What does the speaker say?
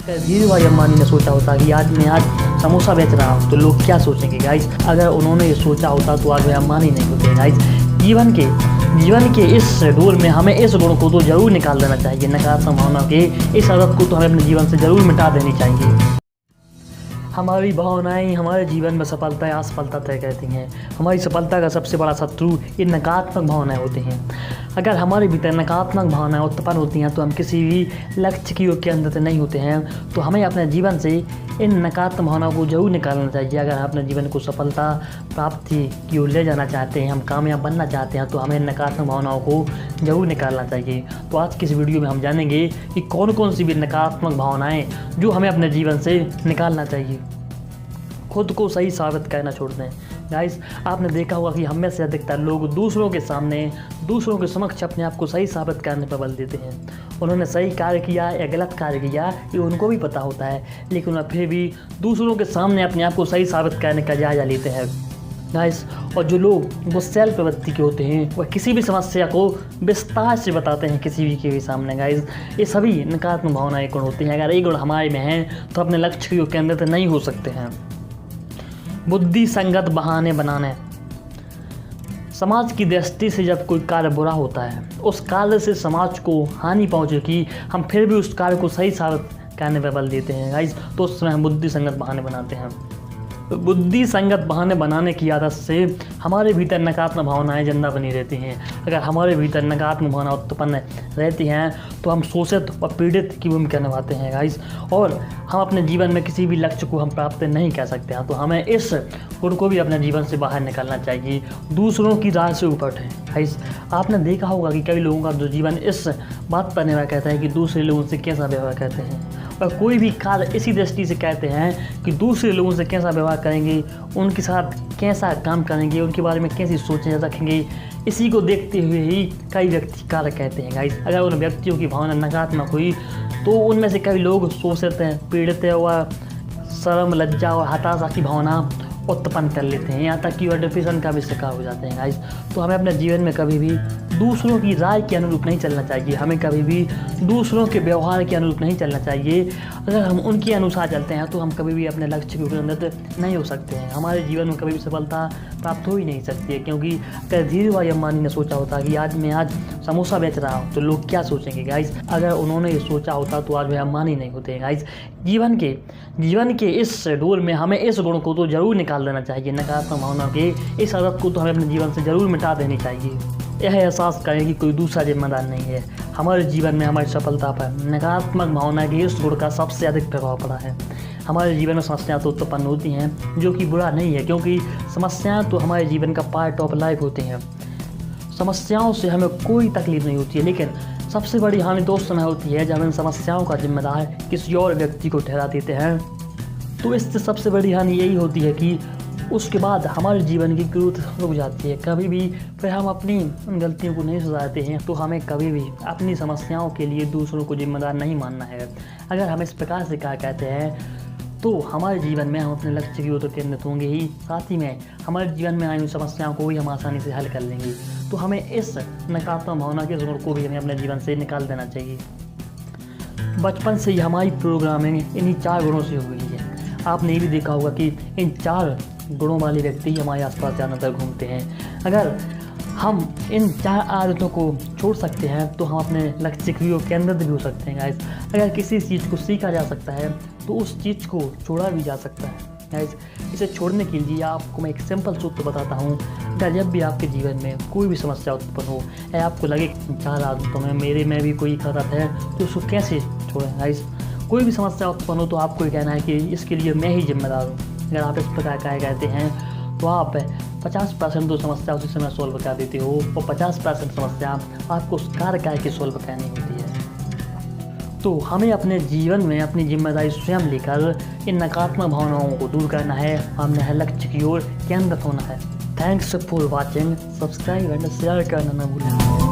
अगर धीरूभाई अंबानी ने सोचा होता कि आज समोसा बेच रहा हूँ तो लोग क्या सोचेंगे गाइस। अगर उन्होंने ये सोचा होता तो आज वे अंबानी नहीं होते गाइस। जीवन के इस दौर में हमें इस गुण को तो जरूर निकाल देना चाहिए। नकारात्मक भावना के इस आदत को तो हमें अपने जीवन से जरूर मिटा देनी चाहिए। हमारी भावनाएं हमारे जीवन में सफलता या असफलता तय करती हैं। हमारी सफलता का सबसे बड़ा शत्रु ये नकारात्मक भावनाएं होती हैं। अगर हमारे भीतर नकारात्मक भावनाएं उत्पन्न होती हैं तो हम किसी भी लक्ष्य की ओर केंद्रित नहीं होते हैं। तो हमें अपने जीवन से इन नकारात्मक भावनाओं को जरूर निकालना चाहिए। अगर हम अपने जीवन को सफलता प्राप्ति की ओर ले जाना चाहते हैं, हम कामयाब बनना चाहते हैं, तो हमें नकारात्मक भावनाओं को जरूर निकालना चाहिए। तो आज की इस वीडियो में हम जानेंगे कि कौन कौन सी भी नकारात्मक भावनाएं जो हमें अपने जीवन से निकालना चाहिए। खुद को सही साबित करना छोड़ दें गाइस। आपने देखा होगा कि हमें से अधिकतर लोग दूसरों के समक्ष अपने आप को सही साबित करने पर बल देते हैं। उन्होंने सही कार्य किया या गलत कार्य किया ये उनको भी पता होता है, लेकिन वह फिर भी दूसरों के सामने अपने आप को सही साबित करने का जायजा लेते हैं गाइस। और जो लोग वो सेल्फ प्रवृत्ति के होते हैं वह किसी भी समस्या को विस्तार से बताते हैं किसी भी के भी सामने गाइस। ये सभी नकारात्मक भावनाएं गुण होती हैं। अगर ये गुण हमारे में हैं तो अपने लक्ष्य की ओर केंद्रित नहीं हो सकते हैं। बुद्धि संगत बहाने बनाने। समाज की दृष्टि से जब कोई कार्य बुरा होता है, उस कार्य से समाज को हानि पहुंचेगी, हम फिर भी उस कार्य को सही साबित करने पर बल देते हैं गाइस। तो उस समय हम बुद्धि संगत बहाने बनाते हैं। बुद्धि संगत बहाने बनाने की आदत से हमारे भीतर नकारात्मक भावनाएं जिंदा बनी रहती हैं। अगर हमारे भीतर नकारात्मक भावना उत्पन्न रहती हैं तो हम शोषित और पीड़ित की भूमिका निभाते हैं गाइस, और हम अपने जीवन में किसी भी लक्ष्य को हम प्राप्त नहीं कर सकते हैं। तो हमें इस गुण को भी अपने जीवन से बाहर निकालना चाहिए। दूसरों की राय से ऊपर उठें गाइस। आपने देखा होगा कि कई लोगों का जो जीवन इस बात पर निर्भर करता है कि दूसरे लोगों से कैसा व्यवहार करते हैं, और कोई भी कार्य इसी दृष्टि से कहते हैं कि दूसरे लोगों से कैसा व्यवहार करेंगे, उनके साथ कैसा काम करेंगे, उनके बारे में कैसी सोचें रखेंगे। इसी को देखते हुए ही कई व्यक्ति कार्य कहते हैं गाइस। अगर उन व्यक्तियों की भावना नकारात्मक हुई तो उनमें से कई लोग शोषित हैं, पीड़ित हैं, वह शर्म लज्जा और हताशा की भावना उत्पन्न कर लेते हैं, यहाँ तक कि वह डिप्रेशन का भी शिकार हो जाते हैं गाइस। तो हमें अपने जीवन में कभी भी दूसरों की राय के अनुरूप नहीं चलना चाहिए। हमें कभी भी दूसरों के व्यवहार के अनुरूप नहीं चलना चाहिए। अगर हम उनके अनुसार चलते हैं तो हम कभी भी अपने लक्ष्य के केंद्रित नहीं हो सकते हैं। हमारे जीवन में कभी भी सफलता प्राप्त हो ही नहीं सकती है, क्योंकि अगर धीरूभाई अंबानी ने सोचा होता कि आज समोसा बेच रहा हूँ तो लोग क्या सोचेंगे गाइस। अगर उन्होंने ये सोचा होता तो आज वे अंबानी नहीं होते हैं गाइस। जीवन के इस दौर में हमें इस गुण को तो जरूर निकाल देना चाहिए। नकारात्मक भावना के इस आदत को तो हमें अपने जीवन से जरूर मिटा देनी चाहिए। यह एहसास करें कि कोई दूसरा जिम्मेदार नहीं है। हमारे जीवन में हमारी सफलता पर नकारात्मक भावना के इस गुण का सबसे अधिक प्रभाव पड़ा है। हमारे जीवन में समस्याएं तो उत्पन्न होती हैं, जो कि बुरा नहीं है, क्योंकि समस्याएं तो हमारे जीवन का पार्ट ऑफ लाइफ होती हैं। समस्याओं से हमें कोई तकलीफ नहीं होती है, लेकिन सबसे बड़ी हानि तो उस समय होती है जब इन समस्याओं का जिम्मेदार किसी और व्यक्ति को ठहरा देते हैं। तो इससे सबसे बड़ी हानि यही होती है कि उसके बाद हमारे जीवन की ग्रोथ रुक जाती है। कभी भी फिर हम अपनी उन गलतियों को नहीं सुधारते हैं। तो हमें कभी भी अपनी समस्याओं के लिए दूसरों को जिम्मेदार नहीं मानना है। अगर हम इस प्रकार से क्या कहते हैं तो हमारे जीवन में हम अपने लक्ष्य की ओर तो केंद्रित होंगे ही, साथ ही में हमारे जीवन में आई हुई समस्याओं को भी हम आसानी से हल कर लेंगे। तो हमें इस नकारात्मक भावना के गुण को भी हमें अपने जीवन से निकाल देना चाहिए। बचपन से ही हमारी प्रोग्रामिंग इन्हीं 4 गुणों से हुई है। आपने ये भी देखा होगा कि इन 4 गुणों वाले व्यक्ति ही हमारे आसपास ज़्यादातर घूमते हैं। अगर हम इन 4 आदतों को छोड़ सकते हैं तो हम अपने लक्ष्य की ओर केंद्रित भी हो सकते हैं गाइस। अगर किसी चीज़ को सीखा जा सकता है तो उस चीज़ को छोड़ा भी जा सकता है गाइस। इसे छोड़ने के लिए आपको मैं एक सिंपल सूत्र बताता हूँ। अगर जब भी आपके जीवन में कोई भी समस्या उत्पन्न हो या आपको लगे 4 आदतों में मेरे में भी कोई आदत है तो उसको कैसे छोड़ें गाइस। कोई भी समस्या उत्पन्न हो तो आपको ये कहना है कि इसके लिए मैं ही जिम्मेदार हूँ। अगर आप इस प्रकार का कहते हैं तो आप 50% तो समस्या उसी समय सॉल्व कर देते हो, और 50% समस्या आपको उस कार्य करके सॉल्व करनी होती है। तो हमें अपने जीवन में अपनी जिम्मेदारी स्वयं लेकर इन नकारात्मक भावनाओं को दूर करना है। हमने हर लक्ष्य की ओर केंद्रित होना है। Thanks for watching. Subscribe and share करना न भूलें।